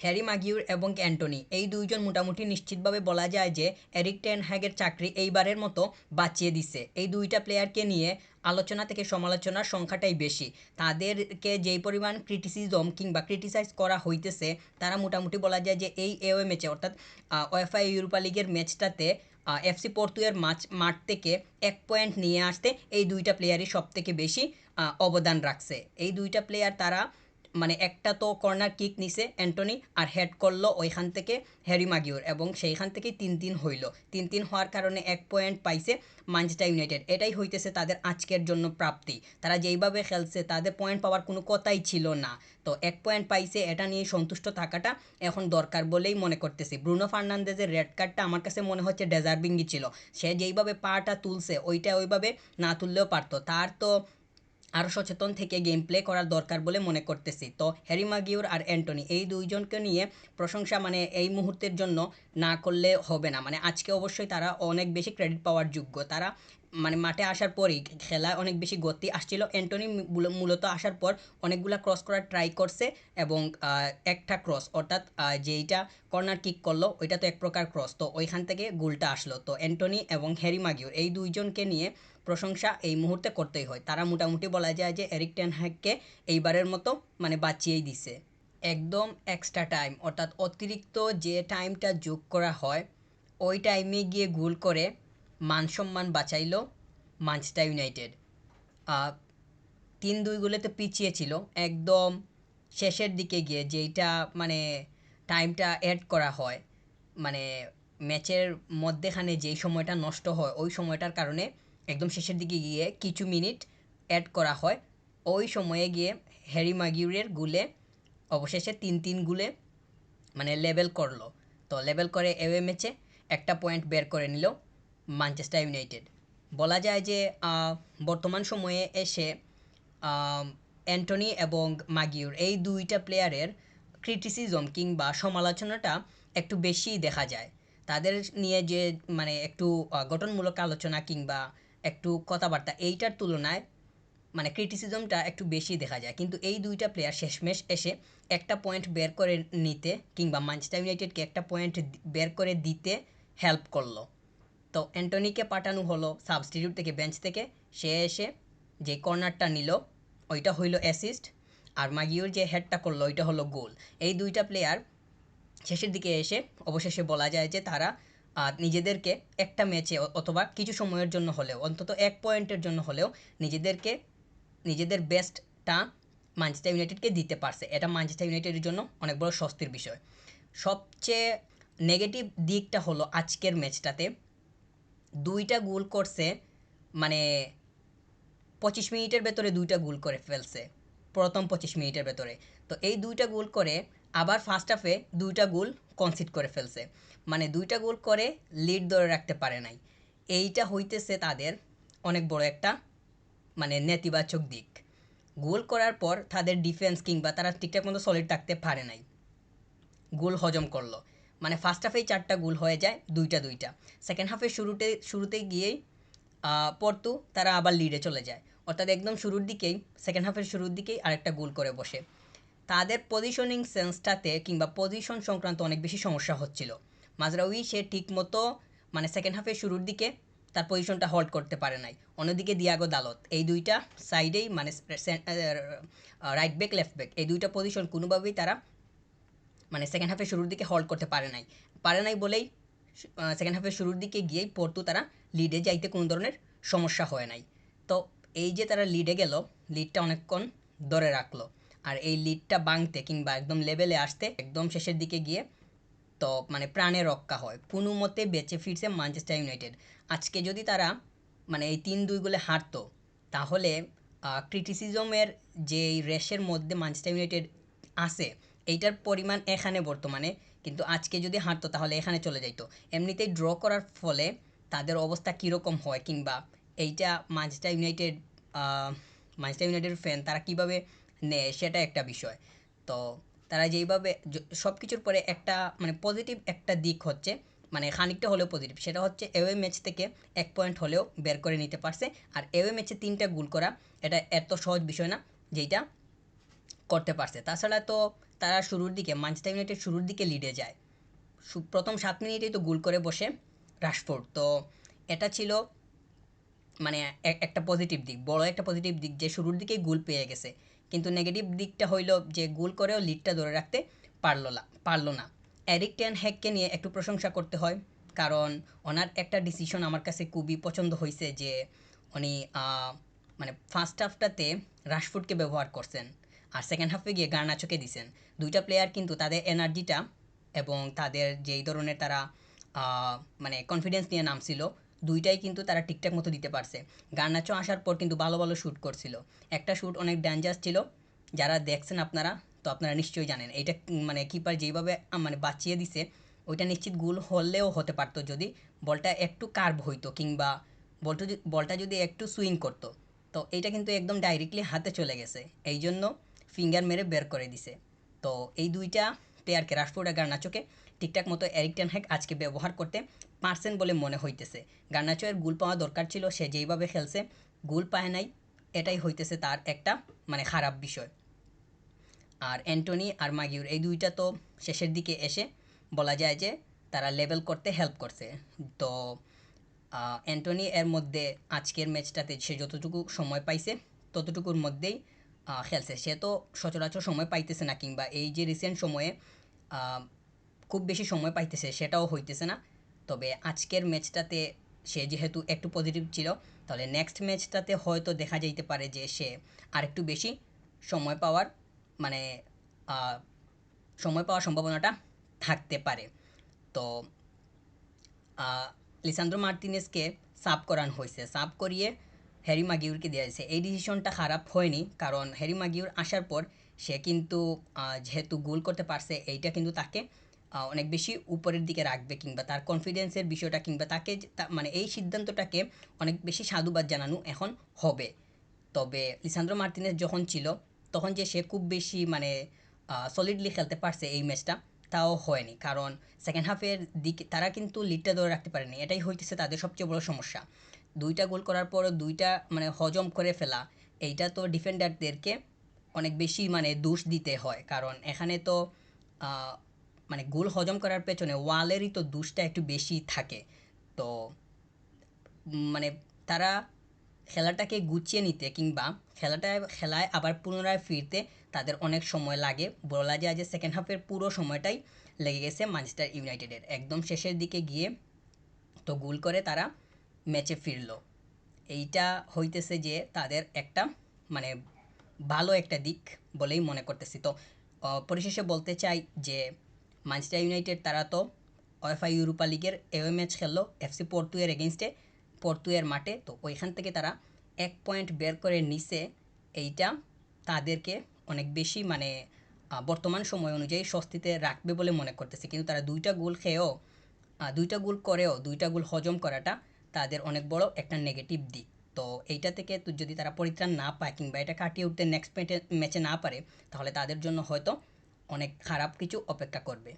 Harry মাগিউর এবং Antony এই দুইজন মোটামুটি নিশ্চিতভাবে বলা যায় যে এরিক টেন হ্যাগের চাকরি এইবারের মতো বাঁচিয়ে দিছে। এই দুইটা প্লেয়ারকে নিয়ে আলোচনা থেকে সমালোচনার সংখ্যাটাই বেশি। তাদেরকে যেই পরিমাণ ক্রিটিসিজম কিংবা ক্রিটিসাইজ করা হইতেছে, তারা মোটামুটি বলা যায় যে এই এওয়ে ম্যাচে অর্থাৎ ওয়েফা ইউরোপা লিগের ম্যাচটাতে এফসি পর্তুয়ের মাঠ থেকে 1 পয়েন্ট নিয়ে আসতে এই দুইটা প্লেয়ারই সব থেকে বেশি অবদান রাখছে। এই দুইটা প্লেয়ার তারা মানে একটা তো কর্নার কিক নিছে অ্যান্টনি, আর হেড করলো ওইখান থেকে হ্যারি মাগিউর, এবং সেইখান থেকেই 3-3 হইল। 3-3 হওয়ার কারণে 1 পয়েন্ট পাইছে ম্যানচেস্টার ইউনাইটেড। এটাই হইতেছে তাদের আজকের জন্য প্রাপ্তি। তারা যেইভাবে খেলছে তাদের পয়েন্ট পাওয়ার কোনো কথাই ছিল না। তো 1 পয়েন্ট পাইছে, এটা নিয়ে সন্তুষ্ট থাকাটা এখন দরকার বলেই মনে করতেছি। ব্রুনো ফার্নান্দেজের রেড কার্ডটা আমার কাছে মনে হচ্ছে ডেজার্ভিংই ছিল। সে যেইভাবে পাটা তুলছে ওইটা ওইভাবে না তুললেও পারতো। তার তো আরও সচেতন থেকে গেম প্লে করার দরকার বলে মনে করতেছি। তো হ্যারি মাগিউর আর অ্যান্টনি এই দুইজনকে নিয়ে প্রশংসা মানে এই মুহূর্তের জন্য না করলে হবে না। মানে আজকে অবশ্যই তারা অনেক বেশি ক্রেডিট পাওয়ার যোগ্য। তারা মানে মাঠে আসার পরেই খেলায় অনেক বেশি গতি আসছিল। অ্যান্টনি মূলত আসার পর অনেকগুলা ক্রস করার ট্রাই করছে, এবং একটা ক্রস অর্থাৎ যেইটা কর্নার কিক করলো ওইটা তো এক প্রকার ক্রস, তো ওইখান থেকে গোলটা আসলো। তো অ্যান্টনি এবং হ্যারি মাগিউর এই দুইজনকে নিয়ে প্রশংসা এই মুহূর্তে করতেই হয়। তারা মোটামুটি বলা যায় যে এরিক টেন হ্যাগকে এইবারের মতো মানে বাঁচিয়েই দিছে। একদম এক্সট্রা টাইম অর্থাৎ অতিরিক্ত যে টাইমটা যোগ করা হয় ওই টাইমে গিয়ে গোল করে মান সম্মান বাঁচাইল ম্যানচেস্টার ইউনাইটেড। 3-2 গোলেতে পিছিয়ে ছিল, একদম শেষের দিকে গিয়ে যেইটা মানে টাইমটা অ্যাড করা হয়, মানে ম্যাচের মধ্যেখানে যেই সময়টা নষ্ট হয় ওই সময়টার কারণে একদম শেষের দিকে গিয়ে কিছু মিনিট অ্যাড করা হয়। ওই সময়ে গিয়ে হ্যারি মাগিউরের গোলে অবশেষে 3-3 গোলে মানে লেভেল করলো। তো লেভেল করে এওয়ে ম্যাচে 1 পয়েন্ট বের করে নিল ম্যানচেস্টার ইউনাইটেড। বলা যায় যে বর্তমান সময়ে এসে অ্যান্টনি এবং মাগিউর এই দুইটা প্লেয়ারের ক্রিটিসিজম কিংবা সমালোচনাটা একটু বেশিই দেখা যায়। তাদের নিয়ে যে মানে একটু গঠনমূলক আলোচনা কিংবা একটু কথাবার্তা এইটার তুলনায় মানে ক্রিটিসিজমটা একটু বেশি দেখা যায়। কিন্তু এই দুইটা প্লেয়ার শেষমেশ এসে 1 পয়েন্ট বের করে নিতে কিংবা ম্যানচেস্টার ইউনাইটেডকে 1 পয়েন্ট বের করে দিতে হেল্প করলো। তো অ্যান্টনিকে পাঠানো হলো সাবস্টিটিউট থেকে, বেঞ্চ থেকে। সে এসে যে কর্নারটা নিল ওইটা হইল অ্যাসিস্ট, আর মাগিউর যে হেডটা করলো ওইটা হলো গোল। এই দুইটা প্লেয়ার শেষের দিকে এসে অবশেষে বলা যায় যে তারা নিজেদেরকে একটা ম্যাচে অথবা কিছু সময়ের জন্য হলেও অন্তত 1 পয়েন্টের জন্য হলেও নিজেদেরকে নিজেদের বেস্টটা ম্যানচেস্টার ইউনাইটেডকে দিতে পারছে। এটা ম্যানচেস্টার ইউনাইটেডের জন্য অনেক বড় স্বস্তির বিষয়। সবচেয়ে নেগেটিভ দিকটা হলো আজকের ম্যাচটাতে দুইটা গোল করছে, মানে 25 মিনিটের ভেতরে দুইটা গোল করে ফেলছে প্রথম 25 মিনিটের ভেতরে। তো এই দুইটা গোল করে আবার ফার্স্ট হাফে দুইটা গোল কনসিড করে ফেলছে, মানে দুইটা গোল করে লিড ধরে রাখতে পারে নাই। এইটা হইতেছে তাদের অনেক বড় একটা মানে নেতিবাচক দিক। গোল করার পর তাদের ডিফেন্স কিংবা তারা ঠিকঠাক মতো সলিড থাকতে পারে নাই, গোল হজম করলো। মানে ফার্স্ট হাফেই 4টা গোল হয়ে যায়, দুইটা দুইটা। সেকেন্ড হাফের শুরুতে গিয়েই পর্তু তারা আবার লিডে চলে যায়, অর্থাৎ একদম শুরুর দিকেই সেকেন্ড হাফের শুরুর দিকেই আরেকটা গোল করে বসে। তাদের পজিশনিং সেন্সটাতে কিংবা পজিশন সংক্রান্ত অনেক বেশি সমস্যা হচ্ছিল। মাজরাউই সে ঠিক মতো মানে সেকেন্ড হাফের শুরুর দিকে তার পজিশনটা হোল্ড করতে পারে নাই। অন্যদিকে দিয়াগো দালত এই দুইটা সাইডেই মানে রাইট ব্যাক লেফট ব্যাক এই দুইটা পজিশন কোনোভাবেই তারা মানে সেকেন্ড হাফের শুরুর দিকে হোল্ড করতে পারে নাই বলেই সেকেন্ড হাফের শুরুর দিকে গিয়েই পর্তু তারা লিডে যাইতে কোনো ধরনের সমস্যা হয় নাই। তো এই যে তারা লিডে গেল, লিডটা অনেকক্ষণ ধরে রাখলো, আর এই লিডটা ভাঙতে কিংবা একদম লেভেলে আসতে একদম শেষের দিকে গিয়ে তো মানে প্রাণে রক্ষা হয়, কোনো মতে বেঁচে ফিরছে ম্যানচেস্টার ইউনাইটেড। আজকে যদি তারা মানে এই 3-2 গোলে হারতো তাহলে ক্রিটিসিজমের যে রেশের মধ্যে ম্যানচেস্টার ইউনাইটেড আছে এইটার পরিমাণ এখানে বর্তমানে, কিন্তু আজকে যদি হারতো তাহলে এখানে চলে যাইতো। এমনিতেই ড্র করার ফলে তাদের অবস্থা কীরকম হয় কিংবা এইটা ম্যানচেস্টার ইউনাইটেড ফ্যান তারা কীভাবে নেয় সেটা একটা বিষয়। তো তারা যেইভাবে সব কিছুর পরে একটা মানে পজিটিভ একটা দিক হচ্ছে, মানে খানিকটা হলেও পজিটিভ, সেটা হচ্ছে এওয়ে ম্যাচ থেকে 1 পয়েন্ট হলেও বের করে নিতে পারছে। আর এওয়ে ম্যাচে 3টা গোল করা এটা এত সহজ বিষয় না যেটা করতে পারছে। তাছাড়া তো তারা শুরুর দিকে ম্যানচেস্টার ইউনাইটেড শুরুর দিকে লিডে যায়। প্রথম 7 মিনিটেই তো গোল করে বসে রাশফোর্ড। তো এটা ছিল মানে একটা পজিটিভ দিক, বড় একটা পজিটিভ দিক যে শুরুর দিকেই গোল পেয়ে গেছে। কিন্তু নেগেটিভ দিকটা হইল যে গোল করেও লিডটা ধরে রাখতে পারলো না। এরিক টেন হ্যাগকে নিয়ে একটু প্রশংসা করতে হয়, কারণ ওনার একটা ডিসিশন আমার কাছে খুবই পছন্দ হয়েছে যে উনি মানে ফার্স্ট হাফটাতে রাশফোর্ডকে ব্যবহার করছেন আর সেকেন্ড হাফে গিয়ে গার্নাচোকে দিছেন। দুইটা প্লেয়ার কিন্তু তাদের এনার্জিটা এবং তাদের যেই ধরনের তারা মানে কনফিডেন্স নিয়ে নামছিল, দুইটাই কিন্তু তারা ঠিকঠাক মতো দিতে পারছে। গার্নাচো আসার পর কিন্তু ভালো ভালো শ্যুট করছিল। একটা শ্যুট অনেক ডেঞ্জারাস ছিল, যারা দেখছেন আপনারা তো আপনারা নিশ্চয়ই জানেন এইটা। মানে কিপার যেইভাবে মানে বাঁচিয়ে দিছে, ওইটা নিশ্চিত গোল হলেও হতে পারতো যদি বলটা একটু কার্ভ হইতো, কিংবা বলটা যদি একটু সুইং করতো। তো এইটা কিন্তু একদম ডাইরেক্টলি হাতে চলে গেছে, এই জন্য ফিঙ্গার মেরে বের করে দিছে। তো এই দুইটা প্লেয়ারকে, রাশফোর্ড আর গার্নাচোকে ঠিকঠাক মতো এরিক টেন হ্যাগ আজকে ব্যবহার করতে পারছেন বলে মনে হইতেছে। গার্নাচো এর গোল পাওয়া দরকার ছিল, সে যেইভাবে খেলছে গোল পায় নাই, এটাই হইতেছে তার একটা মানে খারাপ বিষয়। আর অ্যান্টনি আর মাগিউর এই দুইটা তো শেষের দিকে এসে বলা যায় যে তারা লেভেল করতে হেল্প করছে। তো অ্যান্টনি এর মধ্যে আজকের ম্যাচটাতে সে যতটুকু সময় পাইছে ততটুকুর মধ্যেই খেলছে। সে তো সচরাচর সময় পাইতেছে না, কিংবা এই যে রিসেন্ট সময়ে আহ, খুব বেশি সময় পাইতেছে সেটাও হইতেছে না। তবে আজকের ম্যাচটাতে সে যেহেতু একটু পজিটিভ ছিল, তাহলে নেক্সট ম্যাচটাতে হয়তো দেখা যাইতে পারে যে সে আরেকটু বেশি সময় পাওয়ার মানে আহ, সময় পাওয়ার সম্ভাবনাটা থাকতে পারে। তো লিসান্দ্রো মার্তিনেজকে সাব করানো হয়েছে, সাব করিয়ে হ্যারি মাগিউরকে দেওয়া হয়েছে। এই ডিসিশনটা খারাপ হয়নি, কারণ হ্যারি মাগিউর আসার পর সে কিন্তু যেহেতু গোল করতে পারছে, এইটা কিন্তু তাকে অনেক বেশি উপরের দিকে রাখবে, কিংবা তার কনফিডেন্সের বিষয়টা, কিংবা তাকে মানে এই সিদ্ধান্তটাকে অনেক বেশি সাধুবাদ জানানো এখন হবে। তবে লিসান্দ্রো মার্তিনেজ যখন ছিল, তখন যে সে খুব বেশি মানে সলিডলি খেলতে পারছে এই ম্যাচটা, তাও হয়নি। কারণ সেকেন্ড হাফের দিকে তারা কিন্তু লিডটা ধরে রাখতে পারেনি, এটাই হইতেছে তাদের সবচেয়ে বড় সমস্যা। দুইটা গোল করার পর দুইটা মানে হজম করে ফেলা, এইটা তো ডিফেন্ডারদেরকে অনেক বেশি মানে দোষ দিতে হয়, কারণ এখানে তো আহ, মানে গোল হজম করার পেছনে ওয়ালেরই তো দোষটা একটু বেশি থাকে। তো মানে তারা খেলাটাকে গুছিয়ে নিতে, কিংবা খেলায় আবার পুনরায় ফিরতে তাদের অনেক সময় লাগে। বলা যায় যে সেকেন্ড হাফের পুরো সময়টাই লেগে গেছে ম্যানচেস্টার ইউনাইটেডের, একদম শেষের দিকে গিয়ে তো গোল করে তারা ম্যাচে ফিরলো। এইটা হইতেছে যে তাদের একটা মানে ভালো একটা দিক বলেই মনে করতেছি। তো পরিশেষে বলতে চাই যে ম্যানচেস্টার ইউনাইটেড তারা তো ওয়েফা ইউরোপা লিগের এওয়ে ম্যাচ খেললো এফসি পোর্তো এর এগেনস্টে, পোর্তো এর মাঠে। তো ওইখান থেকে তারা 1 পয়েন্ট বের করে নিছে। এইটা তাদেরকে অনেক বেশি মানে বর্তমান সময় অনুযায়ী স্বস্তিতে রাখবে বলে মনে করতেছে। কিন্তু তারা দুইটা গোল খেয়েও, দুইটা গোল করেও দুইটা গোল হজম করাটা তাদের অনেক বড় একটা নেগেটিভ দিক। তো এইটা থেকে তো যদি তারা পরিত্রাণ না পায়, কিংবা এটা কাটিয়ে উঠতে নেক্সট ম্যাচে না পারে, তাহলে তাদের জন্য হয়তো অনেক খারাপ কিছু অপেক্ষা করবে।